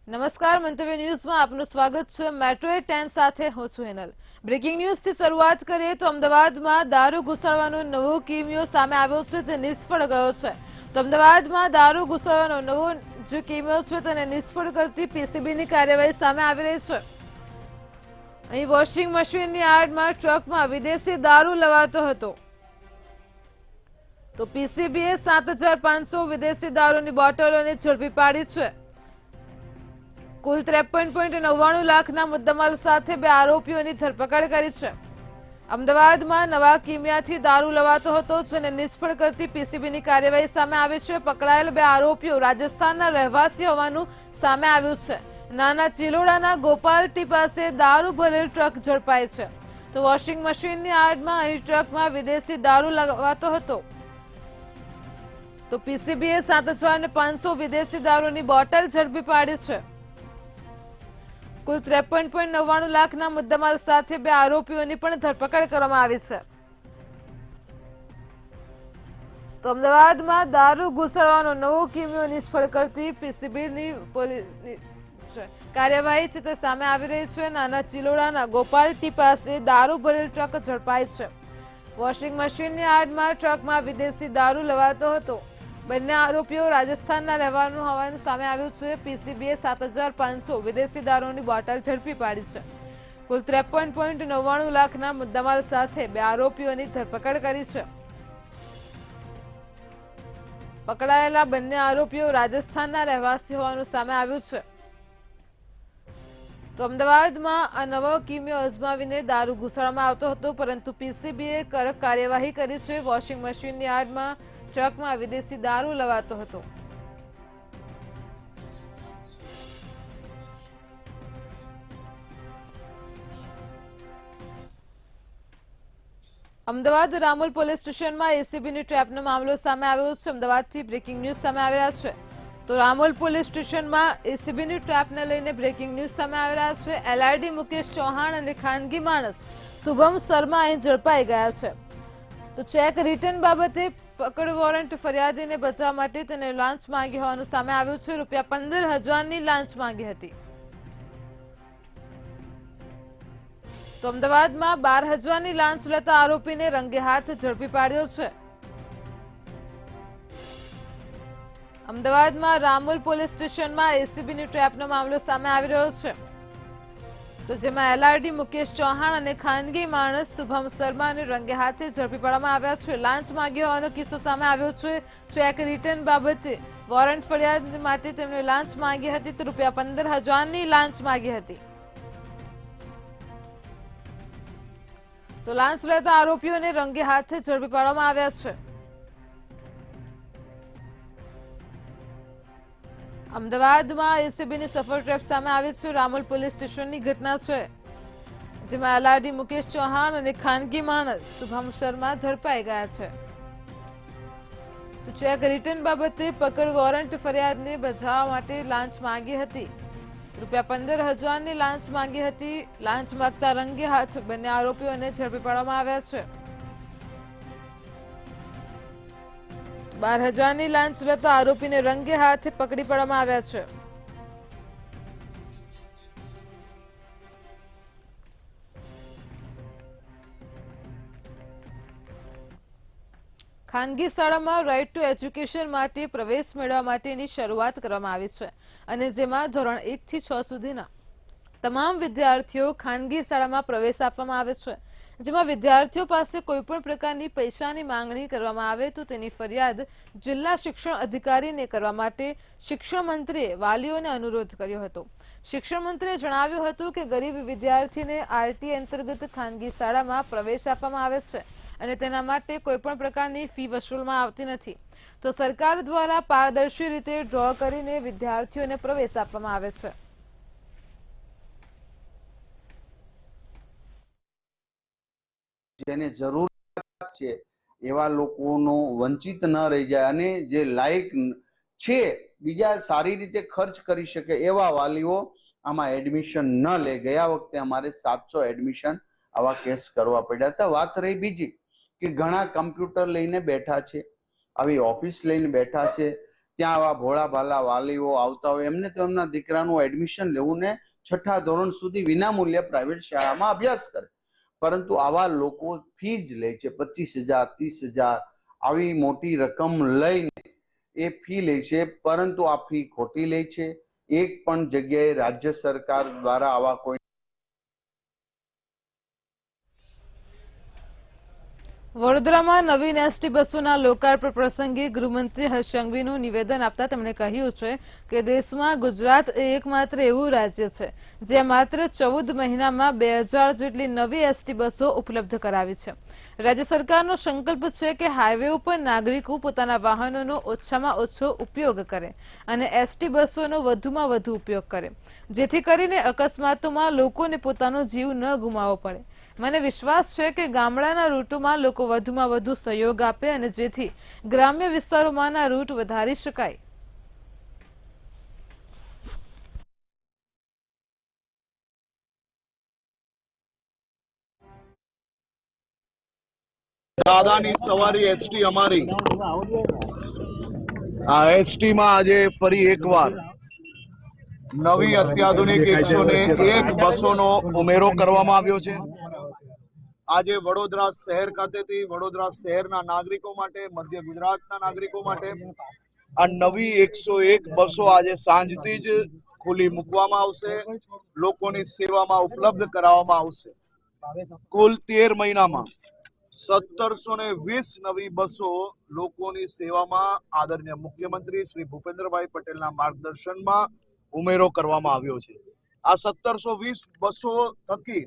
નમસ્કાર, મંતવ્ય ન્યૂઝમાં આપનું સ્વાગત છે। મેટ્રો 10 સાથે હું છું હેનલ। બ્રેકિંગ ન્યૂઝથી શરૂઆત કરીએ તો અમદાવાદમાં દારૂ ઘુસાડવાનો નવો કિમિયો સામે આવ્યો છે, જે નિષ્ફળ ગયો છે। તો અમદાવાદમાં દારૂ ઘુસાડવાનો નવો જે કિમિયો છે તેને નિષ્ફળ કરતી પીસીબીની કાર્યવાહી સામે આવી રહી છે। અહીં વોશિંગ મશીનની આડમાં ટ્રકમાં વિદેશી દારૂ લવાતો હતો, તો પીસીબીએ 7500 વિદેશી દારૂની બોટલોને ઝડપી પાડી છે। કુલ 53.99 લાખના મુદ્દામાલ સાથે 2 આરોપીઓની ધરપકડ કરી છે। અમદાવાદમાં નવા કિમિયાથી દારૂ લવાતો હતો, જેને નિષ્ફળ કરતી પીસીબીની કાર્યવાહી સામે આવી છે। પકડાયેલ 2 આરોપીઓ રાજસ્થાનના રહેવાસી હોવાનું સામે આવ્યું છે। નાના ચિલોડાના ગોપાલ ટી પાસે દારૂ ભરેલ ટ્રક ઝડપાય છે, તો વોશિંગ મશીનની આડમાં અહીં ટ્રકમાં વિદેશી દારૂ લવાતો હતો, તો પીસીબીએ 7500 વિદેશી દારૂની બોટલ ઝડપી પાડી છે। કુલ 53.99 લાખના મુદ્દામાલ સાથે 2 આરોપીઓની પણ ધરપકડ કરવામાં આવી છે। તો અમદાવાદમાં દારૂ ઘુસાડવાનો નવો કિમિયો નિષ્ફળ કરતી પીસીબીની પોલીસની કાર્યવાહી છે તે સામે આવી રહી છે। નાના ચિલોડાના ગોપાલ ટી પાસે દારૂ ભરેલ ટ્રક ઝડપાય છે। વોશિંગ મશીનની આડમાં ટ્રકમાં વિદેશી દારૂ લવાતો હતો। બંને આરોપીઓ રાજસ્થાનના રહેવાનું હોવાનું સામે આવ્યું છે। પીસીબીએ 7500 વિદેશી દારૂની બોટલ ઝડપી પાડી છે। કુલ 53.99 લાખના મુદ્દામાલ સાથે 2 આરોપીઓની ધરપકડ કરી છે। પકડાયેલા બંને આરોપીઓ રાજસ્થાનના રહેવાસી હોવાનું સામે આવ્યું છે। તો અમદાવાદમાં આ નવો કિમિયો અજમાવીને દારૂ ઘુસાડવામાં આવતો હતો, પરંતુ પીસીબીએ કડક કાર્યવાહી કરી છે। વોશિંગ મશીનની આડમાં ટ્રકમાં વિદેશી દારૂ લવાતો હતો। અમદાવાદ રામોલ પોલીસ સ્ટેશનમાં એસીબીની ટ્રેપનો મામલો સામે આવ્યો છે। અમદાવાદથી બ્રેકિંગ ન્યૂઝ સામે આવી રહ્યા છે। તો રામોલ પોલીસ સ્ટેશનમાં એસીબીની ટ્રેપને લઈને બ્રેકિંગ ન્યૂઝ સામે આવી રહ્યા છે। એલઆરડી મુકેશ ચૌહાણ અને ખાનગી માણસ શુભમ શર્મા અહીં ઝડપાઈ ગયા છે। તો ચેક રિટર્ન બાબતે પકડ વોરંટ ફરિયાદીને બચાવવા માટે તેને લાંચ માંગી હોવાનું સામે આવ્યું છે। ₹15,000ની લાંચ માંગી હતી। તો અમદાવાદમાં 12,000ની લાંચ લેતા આરોપીને રંગે હાથ ઝડપી પાડ્યો છે। અમદાવાદમાં રામોલ પોલીસ સ્ટેશનમાં એસીબીની ટ્રેપનો મામલો સામે આવી રહ્યો છે, તો જેમાં એલઆરડી મુકેશ ચૌહાણ અને ખાનગી માણસ શુભમ શર્માને રંગે હાથે ઝડપી પાડવામાં આવ્યા છે। લાંચ માંગી હોવાનો કિસ્સો સામે આવ્યો છે। ચેક રિટર્ન બાબતે વોરંટ ફરિયાદ માટે તેમણે લાંચ માંગી હતી, તો ₹15,000ની લાંચ માંગી હતી। તો લાંચ લેતા આરોપીઓને રંગે હાથે ઝડપી પાડવામાં આવ્યા છે। અમદાવાદમાં એસીબીની સફળ ટ્રેપ સામે આવી છે। રામોલ પોલીસ સ્ટેશનની ઘટના છે, જેમાં એલઆરડી મુકેશ ચૌહાણ અને ખાનગી માણસ શુભમ શર્મા ઝડપાઈ ગયા છે। તો ચેક રિટર્ન બાબતે પકડ વોરંટ ફરિયાદને બજાવવા માટે લાંચ માંગી હતી, ₹15,000ની લાંચ માંગી હતી। લાંચ માંગતા રંગે હાથ બંને આરોપીઓને ઝડપી પાડવામાં આવ્યા છે। 12,000ની લાંચ લેતા આરોપીને રંગે હાથે પકડી પાડવામાં આવ્યા છે। ખાનગી શાળામાં રાઇટ ટુ એજ્યુકેશન માટે પ્રવેશ મેળવવા માટેની શરૂઆત કરવામાં આવી છે, અને જેમાં ધોરણ 1 થી 6 સુધીના તમામ વિદ્યાર્થીઓ ખાનગી શાળામાં પ્રવેશ આપવામાં આવે છે। જેમાં વિદ્યાર્થીઓ પાસે કોઈપણ પ્રકારની પૈસાની માંગણી કરવામાં આવે તો તેની ફરિયાદ જિલ્લા શિક્ષણ અધિકારીને કરવા માટે શિક્ષણ મંત્રીએ વાલીઓને અનુરોધ કર્યો હતો। શિક્ષણ મંત્રીએ જણાવ્યું હતું કે ગરીબ વિદ્યાર્થીને આરટી અંતર્ગત ખાનગી શાળામાં પ્રવેશ આપવામાં આવે છે, અને તેના માટે કોઈપણ પ્રકારની ફી વસૂલવામાં આવતી નથી। તો સરકાર દ્વારા પારદર્શી રીતે ડ્રો કરીને વિદ્યાર્થીઓને પ્રવેશ આપવામાં આવે છે। જેને જરૂર છે એવા લોકોનો વંચિત ન રહી જાય, અને જે લાયક છે બીજા સારી રીતે ખર્ચ કરી શકે એવા વાલીઓ આમાં એડમિશન ન લે। ગયા વખતે અમારે 700 એડમિશન આવા કેસ કરવા પડ્યા હતા। વાત રહી બીજી કે ઘણા કમ્પ્યુટર લઈને બેઠા છે, આવી ઓફિસ લઈને બેઠા છે, ત્યાં આવા ભોળા ભાલા વાલીઓ આવતા હોય એમને તો એમના દીકરાનું એડમિશન લેવું ને 6ઠા ધોરણ સુધી વિનામૂલ્ય પ્રાઇવેટ શાળામાં અભ્યાસ કરે, પરંતુ આવા લોકો ફી જ લે છે 25,000 30,000 આવી મોટી રકમ લઈને એ ફી લે છે, પરંતુ આ ફી ખોટી લે છે. એક પણ જગ્યાએ રાજ્ય સરકાર દ્વારા આવા કોઈ વડોદરામાં નવીન એસટી બસોના લોકાર્પણ પ્રસંગે ગૃહમંત્રી હર્ષ સંઘવીનું નિવેદન આપતા તેમણે કહ્યું છે કે દેશમાં ગુજરાત એકમાત્ર એવું રાજ્ય છે જે માત્ર 14 મહિનામાં 2000 જેટલી નવી એસટી બસો ઉપલબ્ધ કરાવી છે. રાજ્ય સરકારનો સંકલ્પ છે કે હાઈવે ઉપર નાગરિકો પોતાના વાહનોનો ઓછામાં ઓછો ઉપયોગ કરે અને એસટી બસોનો વધુમાં વધુ ઉપયોગ કરે, જેથી કરીને અકસ્માતોમાં લોકોને પોતાનો જીવ ન ગુમાવવો પડે. મને વિશ્વાસ છે કે ગામડાના રૂટોમાં લોકો વધુમાં વધુ સહયોગ આપે અને જેથી ગ્રામ્ય વિસ્તારોમાંના રૂટ વધારી શકાય. દાદાની સવારી એસટી અમારી આ એસટી માં આજે ફરી એકવાર નવી અત્યાધુનિક 101 બસોનો ઉમેરો કરવામાં આવ્યો છે. આજે વડોદરા શહેર ખાતેથી વડોદરા શહેરના નાગરિકો માટે, મધ્ય ગુજરાતના નાગરિકો માટે આ નવી 101 બસો આજે સાંજથી જ ખુલ્લી મૂકવામાં આવશે, લોકોની સેવામાં ઉપલબ્ધ કરાવવામાં આવશે. કુલ 13 મહિનામાં 1720 નવી બસો લોકોની સેવામાં આદરણીય મુખ્યમંત્રી શ્રી ભૂપેન્દ્રભાઈ પટેલના માર્ગદર્શનમાં ઉમેરો કરવામાં આવ્યો છે. આ 1720 બસો થકી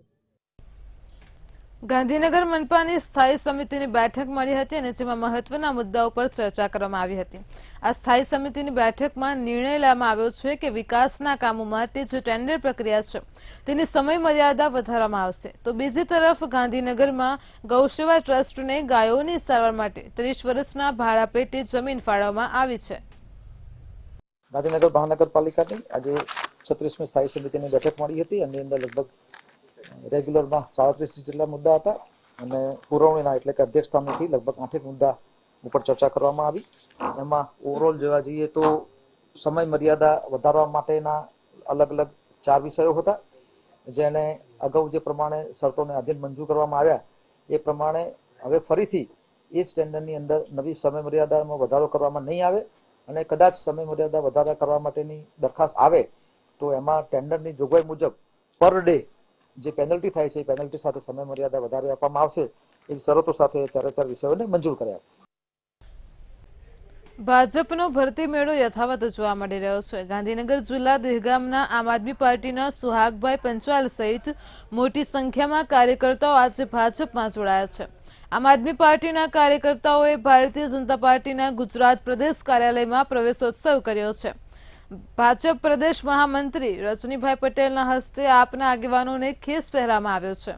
ગાંધીનગર મનપાની સ્થાયી સમિતિની બેઠક મળી હતી અને જેમાં મહત્વના મુદ્દાઓ પર ચર્ચા કરવામાં આવી હતી. આ સ્થાયી સમિતિની બેઠકમાં નિર્ણય લેવામાં આવ્યો છે કે વિકાસના કામો માટે જે ટેન્ડર પ્રક્રિયા છે તેની સમય મર્યાદા વધારવામાં આવશે. તો બીજી તરફ ગાંધીનગરમાં ગૌસેવા ટ્રસ્ટને ગાયોની સારવાર માટે 30 વર્ષના ભાડા પેટે જમીન ફાળવવામાં આવી છે. ગાંધીનગર મહાનગરપાલિકાની આજે 36મી સ્થાયી સમિતિની બેઠક મળી હતી. એની અંદર લગભગ રેગ્યુલરમાં 37 જેટલા મુદ્દા હતા અને પુરવણીના એટલે કે અધ્યક્ષસ્થાનેથી લગભગ 8 મુદ્દા ઉપર ચર્ચા કરવામાં આવી. એમાં ઓવરઓલ જોવા જઈએ તો સમય મર્યાદા વધારવા માટેના અલગ અલગ 4 વિષયો હતા, જેને અગાઉ જે પ્રમાણે શરતોને આધીન મંજૂર કરવામાં આવ્યા એ પ્રમાણે હવે ફરીથી એ જ ટેન્ડરની અંદર નવી સમય મર્યાદામાં વધારો કરવામાં નહીં આવે અને કદાચ સમય મર્યાદા વધારા કરવા માટેની દરખાસ્ત આવે તો એમાં ટેન્ડરની જોગવાઈ મુજબ પર ડે જે પેનલ્ટી થાય છે એ પેનલ્ટી સાથે સમય મર્યાદા વધારી આપવામાં આવશે. એવી શરતો સાથે 4 વિષયોને મંજૂર કર્યા. ભાજપનો ભરતી મેળો યથાવત જોવા મળી રહ્યો છે. ગાંધીનગર જિલ્લા દહેગામના આમ આદમી પાર્ટીના સુહાગભાઈ પંચાલ સહિત મોટી સંખ્યામાં કાર્યકર્તાઓ આજે ભાજપમાં જોડાયા છે. આમ આદમી પાર્ટીના કાર્યકર્તાઓએ ભારતીય જનતા પાર્ટીના ગુજરાત પ્રદેશ કાર્યાલયમાં પ્રવેશોત્સવ કર્યો છે. ભાજપ પ્રદેશ મહામંત્રી રજનીભાઈ પટેલના હસ્તે આપના આગેવાનોને ખેસ પહેરવામાં આવ્યો છે.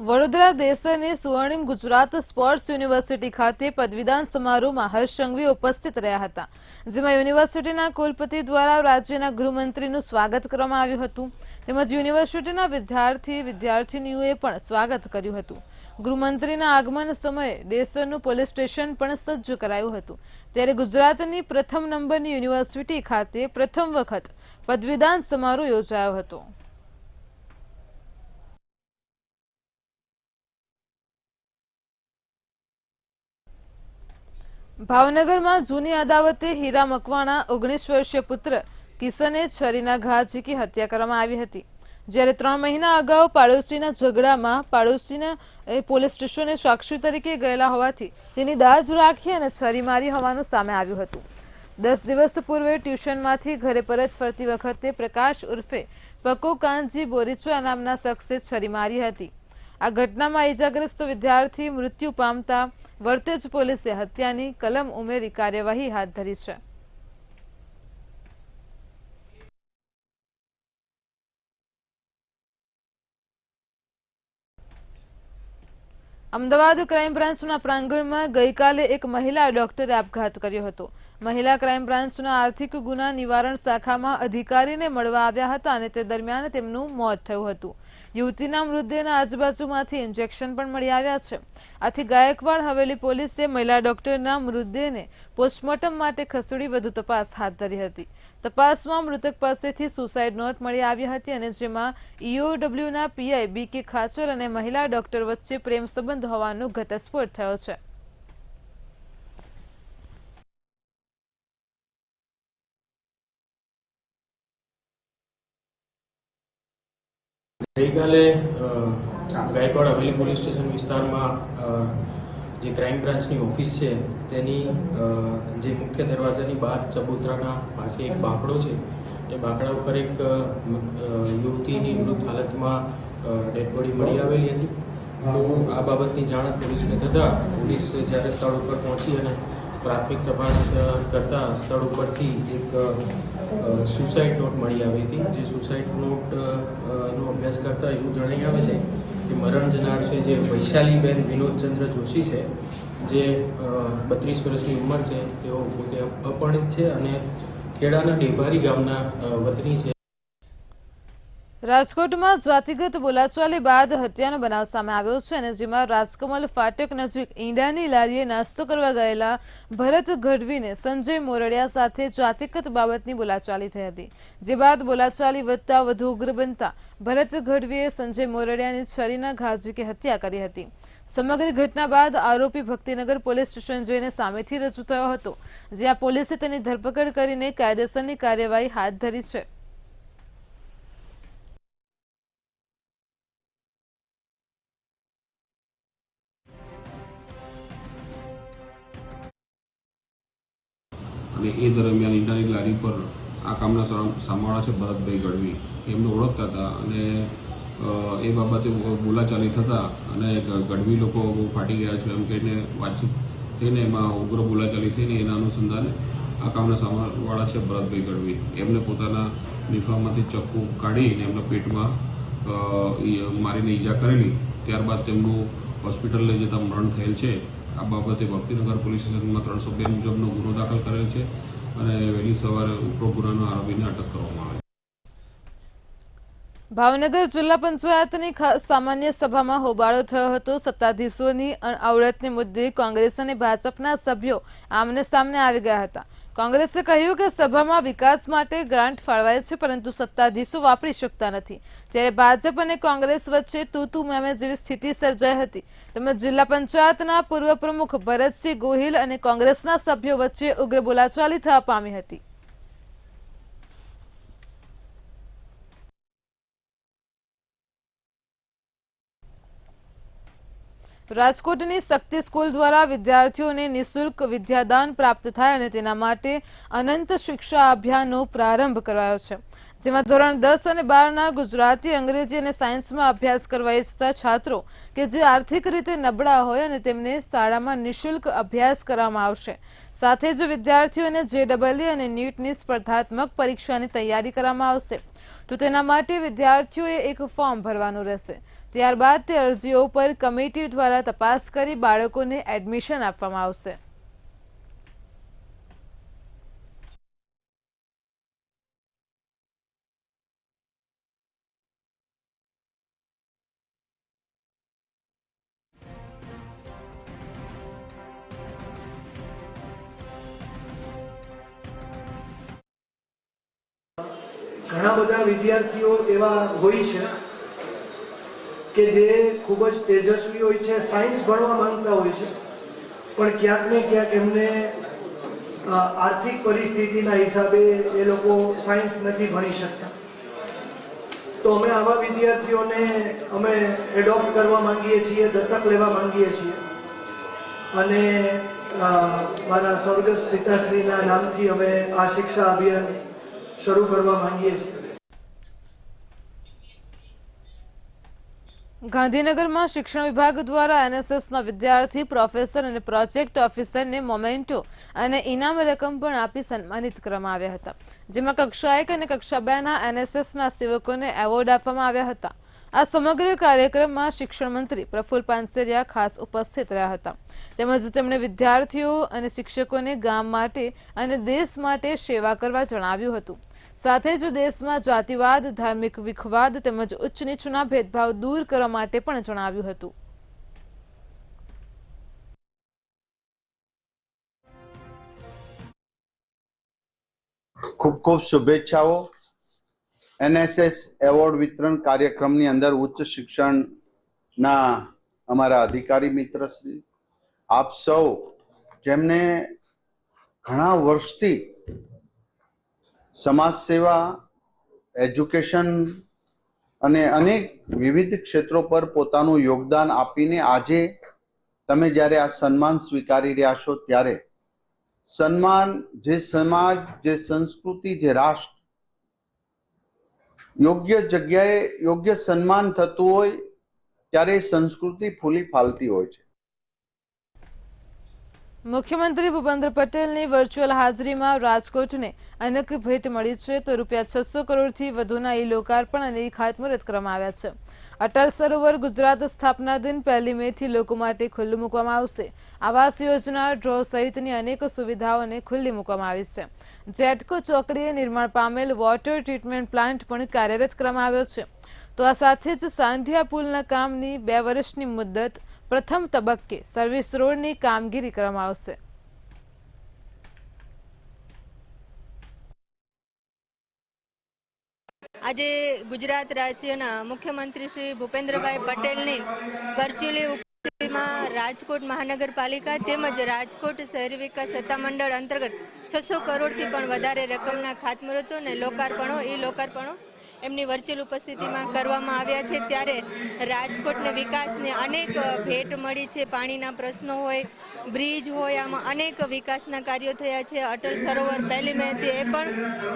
વડોદરા દેસાઈની સુવર્ણિમ ગુજરાત સ્પોર્ટ્સ યુનિવર્સિટી ખાતે પદવીદાન સમારોહમાં હર્ષ સંઘવી ઉપસ્થિત રહ્યા હતા, જેમાં યુનિવર્સિટીના કુલપતિ દ્વારા રાજ્યના ગૃહમંત્રીનું સ્વાગત કરવામાં આવ્યું હતું. તેમજ યુનિવર્સિટીના વિદ્યાર્થીનીઓએ પણ સ્વાગત કર્યું હતું. ગૃહમંત્રીના આગમન સમયે દેસરનું પોલીસ સ્ટેશન પણ સજ્જ કરાયું હતું. ત્યારે ગુજરાતની પ્રથમ નંબરની યુનિવર્સિટી ખાતે પ્રથમ વખત પદવીદાન સમારોહ યોજાયો હતો. ભાવનગરમાં જૂની અદાવતે હીરા મકવાણા 19 વર્ષીય પુત્ર કિશને છરીના ઘા ઝીકી હત્યા કરવામાં આવી હતી. જ્યારે 3 મહિના અગાઉ પાડોશીના ઝઘડામાં પાડોશીના પોલીસ સ્ટેશને સાક્ષી તરીકે ગયેલા હોવાથી તેની દાજ રાખી અને છરી મારી હોવાનું સામે આવ્યું હતું. 10 દિવસ પૂર્વે ટ્યુશનમાંથી ઘરે પરત ફરતી વખતે પ્રકાશ ઉર્ફે પકો કાનજી બોરીચા નામના શખ્સે છરી મારી હતી. આ ઘટનામાં ઇજાગ્રસ્ત વિદ્યાર્થી મૃત્યુ પામતા વર્તેજ પોલીસે હત્યાની કલમ ઉમેરી કાર્યવાહી હાથ ધરી છે. અમદાવાદ ક્રાઇમ બ્રાન્ચના પ્રાંગણમાં ગઈકાલે એક મહિલા ડોક્ટરે આપઘાત કર્યો હતો. મહિલા ક્રાઇમ બ્રાન્ચના આર્થિક ગુના નિવારણ શાખામાં અધિકારીને મળવા આવ્યા હતા અને તે દરમિયાન તેમનું મોત થયું હતું. યુવતીના મૃતદેહના આજુબાજુમાંથી ઇન્જેક્શન પણ મળી આવ્યા છે. આથી ગાયકવાડ હવેલી પોલીસે મહિલા ડોક્ટરના મૃતદેહને પોસ્ટમોર્ટમ માટે ખસેડી વધુ તપાસ હાથ ધરી હતી. તપાસમાં મૃતક પાસેથી સુસાઇડ નોટ મળી આવી હતી અને જેમાં EOWના પીઆઈ BK ખાચર અને મહિલા ડોક્ટર વચ્ચે પ્રેમ સંબંધ હોવાનો ઘટસ્ફોટ થયો છે. ગઈકાલે ગાયકવાડ હવેલી પોલીસ સ્ટેશન વિસ્તારમાં જે ક્રાઇમ બ્રાન્ચની ઓફિસ છે તેની જે મુખ્ય દરવાજાની બહાર ચબૂતરાના પાસે એક બાંકડો છે, એ બાંકડા ઉપર એક યુવતીની મૃત હાલતમાં ડેડ બોડી મળી આવેલી હતી. તો આ બાબતની જાણ પોલીસને થતાં પોલીસ જ્યારે સ્થળ ઉપર પહોંચી અને પ્રાથમિક તપાસ કરતા સ્થળ ઉપરથી એક સુસાઇડ નોટ મળી આવી હતી. જે સુસાઇડ નોટનો અભ્યાસ કરતા એવું જણાઈ આવે છે કે મરણ જનાર છે જે વૈશાલીબેન વિનોદચંદ્ર જોશી છે, જે 32 વર્ષની ઉંમર છે. તેઓ પોતે અપરિણિત છે અને ખેડાના ડેભારી ગામના વતની છે. રાજકોટમાં જાતિગત બોલાચાલી બાદ હત્યાનો બનાવ સામે આવ્યો છે અને જેમાં રાજકમલ ફાટક નજીક ઈંડાની લારીએ નાસ્તો કરવા ગયેલા ભરત ગઢવીને સંજય મોરડિયા સાથે જાતિગત બાબતની બોલાચાલી થઈ હતી. જે બાદ બોલાચાલી વધતા વધુ ઉગ્ર બનતા ભરત ગઢવીએ સંજય મોરડિયાની છરીના ઘા ઝીકી હત્યા કરી હતી. સમગ્ર ઘટના બાદ આરોપી ભક્તિનગર પોલીસ સ્ટેશન જઈને સામેથી રજૂ થયો હતો, જ્યાં પોલીસે તેની ધરપકડ કરીને કાયદેસરની કાર્યવાહી હાથ ધરી છે. અને એ દરમિયાન ઈંડાની લારી પર આ કામના સામાવાળા છે ભરતભાઈ ગઢવી, એમને ઓળખતા હતા અને એ બાબતે બોલાચાલી થતાં અને ગઢવી લોકો બહુ ફાટી ગયા છે એમ કહીને વાતચીત થઈને એમાં ઉગ્ર બોલાચાલી થઈને એના અનુસંધાને આ કામના સામાવાળા છે ભરતભાઈ ગઢવી, એમને પોતાના નિફામાંથી ચક્કુ કાઢીને એમના પેટમાં મારીને ઈજા કરેલી. ત્યારબાદ તેમનું હોસ્પિટલ લઈ જતાં મરણ થયેલ છે. આ બાબતે ભક્તિનગર પોલીસ સ્ટેશનમાં 302 મુજબનો ગુનો દાખલ કરેલ છે અને વહેલી સવારે ઉપરોક્ત ગુનાના આરોપીને અટક કરવામાં આવે છે. ભાવનગર જિલ્લા પંચાયતની સામાન્ય સભામાં હોબાળો થયો હતો. સત્તાધીશોની અણઆવડતને મુદ્દે કોંગ્રેસ અને ભાજપના સભ્યો આમને સામને આવી ગયા હતા. કોંગ્રેસે કહ્યું કે સભામાં વિકાસ માટે ગ્રાન્ટ ફાળવાય છે, પરંતુ સત્તાધીશો વાપરી શકતા નથી. ત્યારે ભાજપ અને કોંગ્રેસ વચ્ચે તૂતુ મેમે જેવી સ્થિતિ સર્જાઈ હતી. તેમજ જિલ્લા પંચાયતના પૂર્વ પ્રમુખ ભરતસિંહ ગોહિલ અને કોંગ્રેસના સભ્યો વચ્ચે ઉગ્ર બોલાચાલી થવા પામી હતી. રાજકોટની શક્તિ સ્કૂલ દ્વારા વિદ્યાર્થીઓને નિઃશુલ્ક વિદ્યાદાન પ્રાપ્ત થાય અને તેના માટે અનંત શિક્ષા અભિયાનનો પ્રારંભ કરાયો છે, જેમાં ધોરણ 10 અને 12ના ગુજરાતી, અંગ્રેજી અને સાયન્સમાં અભ્યાસ કરવા ઈચ્છતા છાત્રો કે જે આર્થિક રીતે નબળા હોય અને તેમને શાળામાં નિઃશુલ્ક અભ્યાસ કરવામાં આવશે. સાથે જ વિદ્યાર્થીઓને JEE અને NEETની સ્પર્ધાત્મક પરીક્ષાની તૈયારી કરવામાં આવશે. તો તેના માટે વિદ્યાર્થીઓએ એક ફોર્મ ભરવાનું રહેશે. ત્યારબાદ તે અરજીઓ પર કમિટી દ્વારા તપાસ કરી બાળકોને એડમિશન આપવામાં આવશે. ઘણા બધા વિદ્યાર્થીઓ એવા હોય છે કે જે ખૂબ જ તેજસ્વી હોય છે, સાયન્સ ભણવા માંગતા હોય છે, પણ ક્યાંક ને ક્યાંક એમને આર્થિક પરિસ્થિતિના હિસાબે એ લોકો સાયન્સ નથી ભણી શકતા. તો અમે આવા વિદ્યાર્થીઓને અમે એડોપ્ટ કરવા માંગીએ છીએ, દત્તક લેવા માંગીએ છીએ અને મારા સ્વર્ગસ્થ પિતાશ્રીના નામથી અમે આ શિક્ષા અભિયાન શરૂ કરવા માંગીએ છીએ. ગાંધીનગરમાં શિક્ષણ વિભાગ દ્વારા NSSના વિદ્યાર્થી, પ્રોફેસર અને પ્રોજેક્ટ ઓફિસરને મોમેન્ટો અને ઇનામ રકમ પણ આપી સન્માનિત કરવામાં આવ્યા હતા, જેમાં કક્ષા 1 અને કક્ષા 2ના NSSના સેવકોને એવોર્ડ આપવામાં આવ્યા હતા. આ સમગ્ર કાર્યક્રમમાં શિક્ષણ મંત્રી પ્રફુલ્લ પાનસેરિયા ખાસ ઉપસ્થિત રહ્યા હતા. તેમજ તેમણે વિદ્યાર્થીઓ અને શિક્ષકોને ગામ માટે અને દેશ માટે સેવા કરવા જણાવ્યું હતું. સાથે જ દેશમાં જાતિવાદ, ધાર્મિક વિખવાદ તેમજ ઉચ્ચ નીચના ભેદભાવ દૂર કરવા માટે પણ જણાવ્યું હતું. ખૂબ ખૂબ શુભેચ્છાઓ. NSS એવોર્ડ વિતરણ કાર્યક્રમની અંદર ઉચ્ચ શિક્ષણના અમારા અધિકારી મિત્રશ્રી, આપ સૌ જેમને ઘણા વર્ષથી સમાજ સેવા, એજ્યુકેશન અને અનેક વિવિધ ક્ષેત્રો પર પોતાનું યોગદાન આપીને આજે તમે જ્યારે આ સન્માન સ્વીકારી રહ્યા છો ત્યારે સન્માન જે સમાજ, જે સંસ્કૃતિ, જે રાષ્ટ્ર યોગ્ય જગ્યાએ યોગ્ય સન્માન થતું હોય ત્યારે સંસ્કૃતિ ફૂલી ફાલતી હોય છે. મુખ્યમંત્રી ભૂપેન્દ્ર પટેલની વર્ચ્યુઅલ હાજરીમાં રાજકોટને અનેક ભેટ મળી છે. તો ₹600 કરોડથી વધુના લોકાર્પણ અને ખાતમુહૂર્ત કરવામાં આવ્યા છે. અટલ સરોવર ગુજરાત સ્થાપના દિન 1 મેથી લોકો માટે ખુલ્લું મૂકવામાં આવશે. આવાસ યોજના, ડ્રો સહિતની અનેક સુવિધાઓને ખુલ્લી મૂકવામાં આવી છે. જેટકો ચોકડીએ નિર્માણ પામેલ વોટર ટ્રીટમેન્ટ પ્લાન્ટ પણ કાર્યરત કરવામાં આવ્યો છે. તો આ સાથે જ સાંઢિયા પુલના કામની 2 વર્ષની મુદ્દત પ્રથમ તબક્કે સર્વિસ રોડની કામગીરી કરવામાં આવશે. આજે ગુજરાત રાજ્યના મુખ્યમંત્રી શ્રી ભૂપેન્દ્રભાઈ પટેલની વર્ચ્યુઅલી ઉપસ્થિતિમાં રાજકોટ મહાનગરપાલિકા તેમજ રાજકોટ શહેરી વિકાસ સત્તામંડળ અંતર્ગત 600 કરોડથી પણ વધારે રકમના ખાતમુહૂર્તો અને લોકાર્પણો એમની વર્ચ્યુઅલ ઉપસ્થિતિમાં કરવામાં આવ્યા છે. ત્યારે રાજકોટને વિકાસને અનેક ભેટ મળી છે. પાણીના પ્રશ્નો હોય, બ્રિજ હોય, આમાં અનેક વિકાસના કાર્યો થયા છે. અટલ સરોવર 1 મેથી એ પણ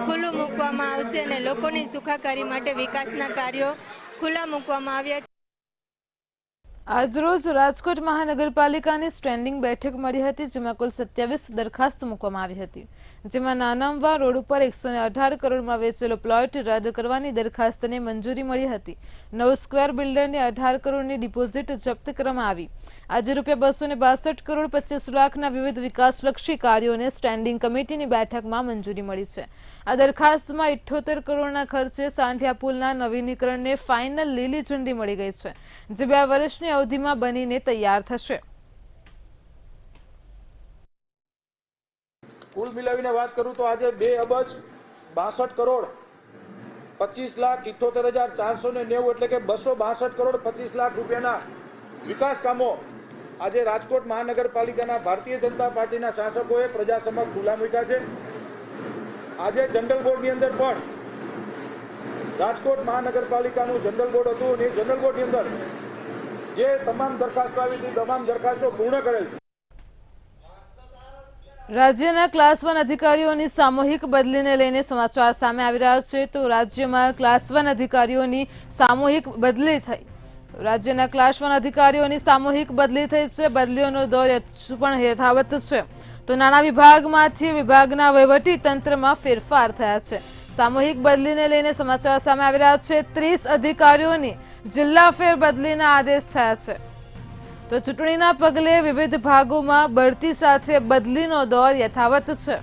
ખુલ્લું મૂકવામાં આવશે અને લોકોની સુખાકારી માટે વિકાસના કાર્યો ખુલ્લા મૂકવામાં આવ્યા છે. આજરોજ રાજકોટ મહાનગરપાલિકાની સ્ટેન્ડિંગ બેઠક મળી હતી, જેમાં કુલ 27 દરખાસ્ત મૂકવામાં આવી હતી. જેમાં નાનામવા રોડ ઉપર 118 કરોડમાં વેચેલો પ્લોટ રદ કરવાની દરખાસ્તને મંજૂરી મળી હતી. 9 સ્ક્વેર બિલ્ડરની 18 કરોડની ડિપોઝિટ જપ્ત કરવામાં આવી. આજે ₹262 કરોડ 25 લાખના વિવિધ વિકાસલક્ષી કાર્યોને સ્ટેન્ડિંગ કમિટીની બેઠકમાં મંજૂરી મળી છે. આ દરખાસ્તમાં 78 કરોડના ખર્ચે સાંઢિયા પુલના નવીનીકરણને ફાઇનલ લીલી ઝંડી મળી ગઈ છે, જે 2 વર્ષની અવધિમાં બનીને તૈયાર થશે. કુલ મિલાવીને વાત કરું તો આજે 2 અબજ 62 કરોડ 25,78,490 એટલે કે 262 કરોડ 25 લાખ રૂપિયાના વિકાસ કામો આજે રાજકોટ મહાનગરપાલિકાના ભારતીય જનતા પાર્ટીના શાસકોએ પ્રજા સમક્ષ ખુલ્લા મૂક્યા છે. આજે જનરલ બોર્ડની અંદર પણ રાજકોટ મહાનગરપાલિકાનું જનરલ બોર્ડ હતું અને એ જનરલ બોર્ડની અંદર જે તમામ દરખાસ્તો આવી હતી તમામ દરખાસ્તો પૂર્ણ કરેલ છે. રાજ્યના ક્લાસ 1 અધિકારીઓની સામૂહિક બદલીને લઈને સમાચાર સામે આવી રહ્યા છે. તો રાજ્યમાં ક્લાસ 1 અધિકારીઓની સામૂહિક બદલી થઈ. રાજ્યના ક્લાસ 1 અધિકારીઓની સામૂહિક બદલી થઈ છે. બદલીઓનો દોર પણ યથાવત છે. તો નાણાં વિભાગમાંથી વિભાગના વહીવટી તંત્રમાં ફેરફાર થયા છે. સામૂહિક બદલીને લઈને સમાચાર સામે આવી રહ્યા છે. 30 અધિકારીઓની જિલ્લા ફેર બદલીના આદેશ થયા છે. તો ચૂંટણીના પગલે વિવિધ ભાગોમાં બઢતી સાથે બદલીનો દોર યથાવત છે.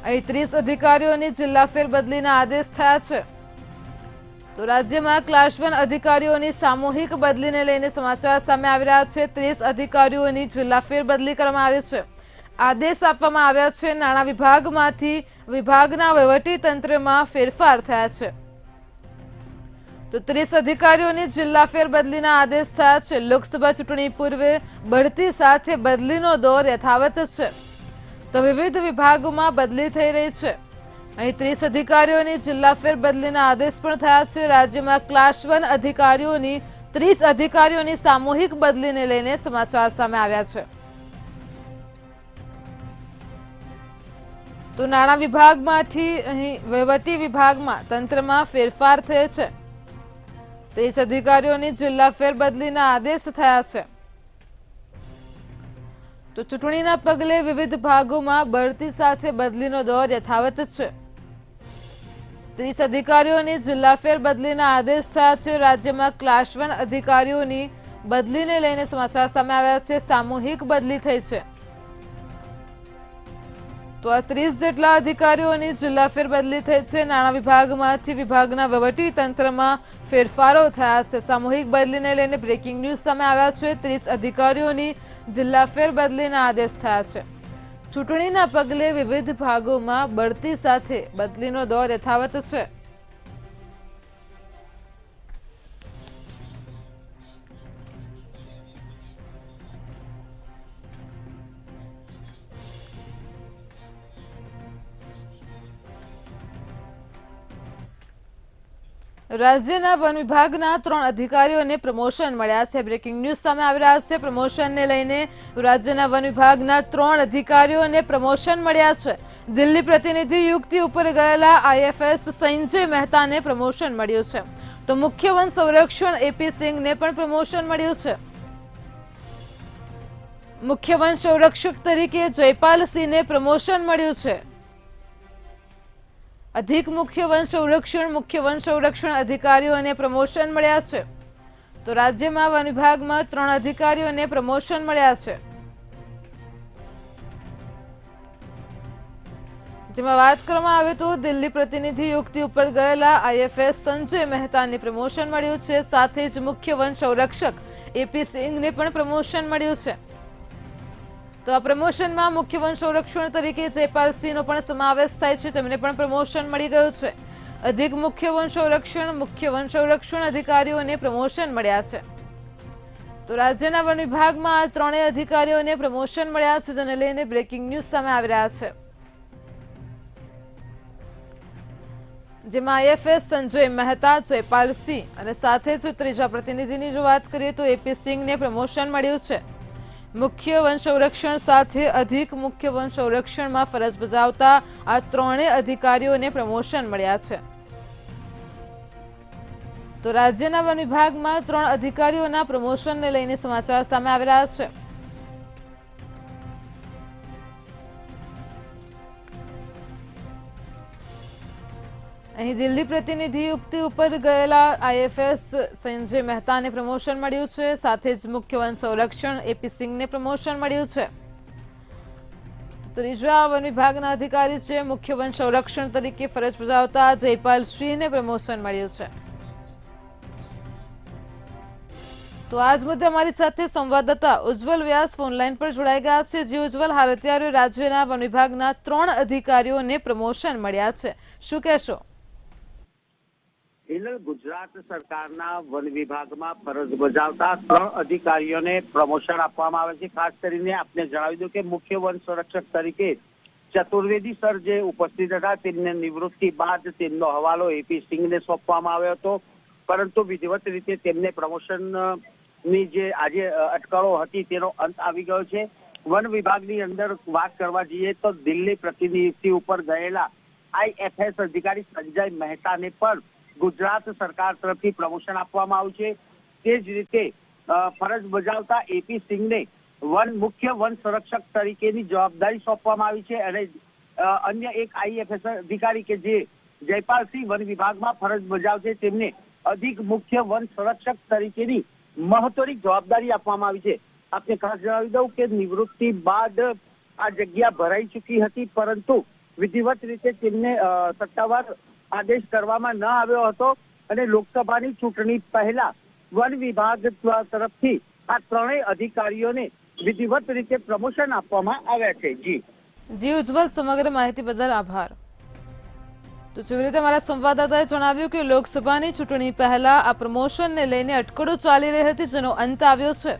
અહીં 30 અધિકારીઓની જિલ્લા ફેર બદલીના આદેશ થયા છે. તો રાજ્યમાં ક્લાસ 1 અધિકારીઓની સામૂહિક બદલીને લઈને સમાચાર સામે આવી રહ્યા છે. 30 અધિકારીઓની જિલ્લા ફેર બદલી કરવામાં આવી છે. આદેશ આપવામાં આવ્યા છે. નાણાં વિભાગમાંથી વિભાગના વહીવટી તંત્રમાં ફેરફાર થયા છે. તો 30 અધિકારીઓની જિલ્લા ફેર બદલીના આદેશ થયા છે. લોકસભા ચૂંટણી પૂર્વે બઢતી સાથે બદલીનો દોર યથાવત છે. તો વિવિધ વિભાગોમાં બદલી થઈ રહી છે. અહીં 30 અધિકારીઓની જિલ્લા ફેર બદલીના આદેશ પણ થયા છે. રાજ્યમાં ક્લાસ 1 અધિકારીઓની 30 અધિકારીઓની સામૂહિક બદલીને લઈને સમાચાર સામે આવ્યા છે. તો નાણાં વિભાગમાંથી અહીં વહીવટી વિભાગમાં તંત્રમાં ફેરફાર થયો છે. 30 અધિકારીઓની જિલ્લા ફેર બદલીના આદેશ થયા છે. તો ચૂંટણીના પગલે વિવિધ ભાગોમાં બઢતી સાથે બદલીનો દોર યથાવત છે. 30 અધિકારીઓની જિલ્લા ફેરબદલીના આદેશ થયા છે. રાજ્યમાં ક્લાસ 1 અધિકારીઓની બદલીને લઈને સમાચાર સામે આવ્યા છે. સામૂહિક બદલી થઈ છે. તો આ 30 જેટલા અધિકારીઓની જિલ્લા ફેરબદલી થઈ છે. નાણાં વિભાગમાંથી વિભાગના વહીવટી તંત્રમાં ફેરફારો થયા છે. સામૂહિક બદલીને લઈને બ્રેકિંગ ન્યૂઝ સામે આવ્યા છે. 30 અધિકારીઓની જિલ્લા ફેરબદલીના આદેશ થયા છે. ચૂંટણીના પગલે વિવિધ ભાગોમાં બઢતી સાથે બદલીનો દોર યથાવત છે. રાજ્યના વન વિભાગના 3 અધિકારીઓને પ્રમોશન મળ્યા છે. બ્રેકિંગ ન્યૂઝ સામે આવી રહ્યા છે. પ્રમોશનને લઈને રાજ્યના વન વિભાગના 3 અધિકારીઓને પ્રમોશન મળ્યા છે. દિલ્હી પ્રતિનિધિ યુક્તિ ઉપર ગયેલા IFS સંજય મહેતાને પ્રમોશન મળ્યું છે. તો મુખ્ય વન સંરક્ષણ AP સિંઘને પણ પ્રમોશન મળ્યું છે. મુખ્ય વન સંરક્ષક તરીકે જયપાલ સિંહને પ્રમોશન મળ્યું છે. અધિક મુખ્ય વન સંરક્ષણ અધિકારીઓને પ્રમોશન મળ્યા છે. તો રાજ્યમાં વન વિભાગમાં 3 અધિકારીઓને પ્રમોશન મળ્યા છે. જેમાં વાત કરવામાં આવે તો દિલ્હી પ્રતિનિધિ યુક્તિ ઉપર ગયેલા IFS સંજય મહેતાને પ્રમોશન મળ્યું છે. સાથે જ મુખ્ય વન સંરક્ષક AP સિંઘને પણ પ્રમોશન મળ્યું છે. તો આ પ્રમોશનમાં મુખ્ય વન સંરક્ષણ તરીકે જયપાલ સિંહનો પણ સમાવેશ થાય છે. તેમને પણ પ્રમોશન મળી ગયું છે. અધિક મુખ્ય વન સંરક્ષણ અધિકારીઓને પ્રમોશન મળ્યા છે. તો રાજ્યના વન વિભાગમાં આ 3 અધિકારીઓને પ્રમોશન મળ્યા છે, જેને લઈને બ્રેકિંગ ન્યૂઝ સામે આવી રહ્યા છે. જેમાં IFS સંજય મહેતા, જયપાલ સિંહ અને સાથે જ ત્રીજા પ્રતિનિધિની જો વાત કરીએ તો AP સિંઘને પ્રમોશન મળ્યું છે. મુખ્ય વન સંરક્ષણ સાથે અધિક મુખ્ય વન સંરક્ષણમાં ફરજ બજાવતા આ 3 અધિકારીઓને પ્રમોશન મળ્યા છે. તો રાજ્યના વન વિભાગમાં 3 અધિકારીઓના પ્રમોશનને લઈને સમાચાર સામે આવી રહ્યા છે. અહીં દિલ્હી પ્રતિનિધિ યુક્તિ ઉપર ગયેલા IFS સંજય મહેતાને પ્રમોશન મળ્યું છે. સાથે જ મુખ્ય વન સંરક્ષણ AP સિંઘને પ્રમોશન મળ્યું છે. ત્રીજા વન વિભાગના અધિકારી છે મુખ્ય વન સંરક્ષણ તરીકે ફરજ બજાવતા જયપાલ સિંહને પ્રમોશન મળ્યું છે. તો આજ મુદ્દે અમારી સાથે સંવાદદાતા ઉજ્જવલ વ્યાસ ફોનલાઈન પર જોડાઈ ગયા છે. જે ઉજ્જવલ, હાલ અત્યારે રાજ્યના વન વિભાગના 3 અધિકારીઓને પ્રમોશન મળ્યા છે, શું કહેશો? ગુજરાત સરકારના વન વિભાગમાં ફરજ બજાવતા 3 અધિકારીઓને પ્રમોશન આપવામાં આવે છે. ખાસ કરીને આપને જણાવી દઉં કે મુખ્ય વન સંરક્ષક તરીકે ચતુર્વેદી સર જે ઉપસ્થિત હતા, તેમને નિવૃત્તિ બાદ તેમનો હવાલો AP સિંઘને સોંપવામાં આવ્યો હતો. પરંતુ વિધિવત રીતે તેમને પ્રમોશનની જે આજે અટકળો હતી તેનો અંત આવી ગયો છે. વન વિભાગની અંદર વાત કરવા જઈએ તો દિલ્હી પ્રતિનિધિ ઉપર ગયેલા IFS અધિકારી સંજય મહેતાને પણ ગુજરાત સરકાર તરફથી પ્રમોશન આપવામાં આવ્યું છે. તે જ રીતે ફરજ બજાવતા AP સિંઘને મુખ્ય વન સંરક્ષક તરીકેની જવાબદારી સોંપવામાં આવી છે. અને અન્ય એક IFS અધિકારી કે જે જયપાલ સિંહ વન વિભાગમાં ફરજ બજાવશે, તેમને અધિક મુખ્ય વન સંરક્ષક તરીકેની મહત્વની જવાબદારી આપવામાં આવી છે. આપને ખાસ જણાવી દઉં કે નિવૃત્તિ બાદ આ જગ્યા ભરાઈ ચૂકી હતી, પરંતુ વિધિવત રીતે તેમને સત્તાવાર આદેશ કરવામાં ન આવ્યો હતો અને લોકસભાની ચૂંટણી પહેલા વન વિભાગ તરફથી આ 3 અધિકારીઓને વિધિવત રીતે પ્રમોશન આપવામાં આવ્યા છે. જી ઉજ્જવલ, સમગ્ર માહિતી બદલ આભાર. તો જેવી રીતે મારા સંવાદદાતાએ જણાવ્યું કે લોકસભાની ચૂંટણી પહેલા આ પ્રમોશનને લઈને અટકળો ચાલી રહી હતી, જેનો અંત આવ્યો છે.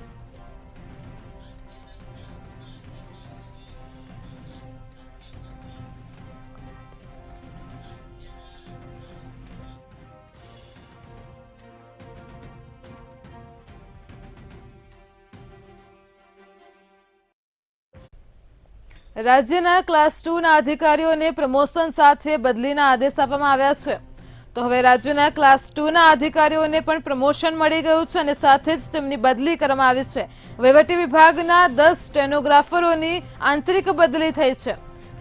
રાજ્યના ક્લાસ 2ના અધિકારીઓને પ્રમોશન સાથે બદલીના આદેશ આપવામાં આવ્યા છે. તો હવે રાજ્યના ક્લાસ 2ના અધિકારીઓને પણ પ્રમોશન મળી ગયું છે અને સાથે જ તેમની બદલી કરવામાં આવી છે. વહીવટી વિભાગના 10 સ્ટેનોગ્રાફરોની આંતરિક બદલી થઈ છે.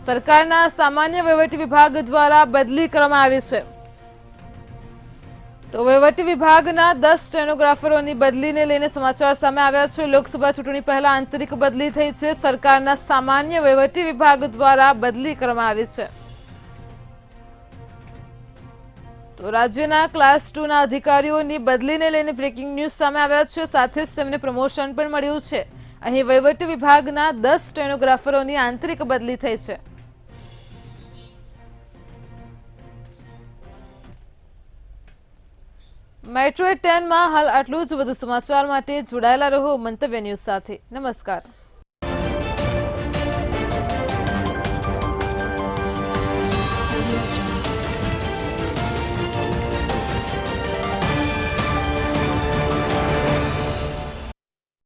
સરકારના સામાન્ય વહીવટી વિભાગ દ્વારા બદલી કરવામાં આવી છે. તો વહીવટી વિભાગના 10 સ્ટેનોગ્રાફરોની બદલીને લઈને સમાચાર સામે આવ્યા છે। લોકસભા ચૂંટણી પહેલા આંતરિક બદલી થઈ છે। સરકારના સામાન્ય વહીવટી વિભાગ દ્વારા બદલી કરવામાં આવી છે। તો રાજ્યના ક્લાસ 2 ના અધિકારીઓની બદલીને લઈને બ્રેકિંગ ન્યૂઝ સામે આવ્યા છે। સાથે જ તેમને પ્રમોશન પણ મળ્યું છે। અહીં વહીવટી વિભાગના 10 સ્ટેનોગ્રાફરોની આંતરિક બદલી થઈ છે। મેટ્રો 10 માં હાલ આટલું જ। વધુ સમાચાર માટે જોડાયેલા રહો મંતવ્ય ન્યૂઝ સાથે। નમસ્કાર।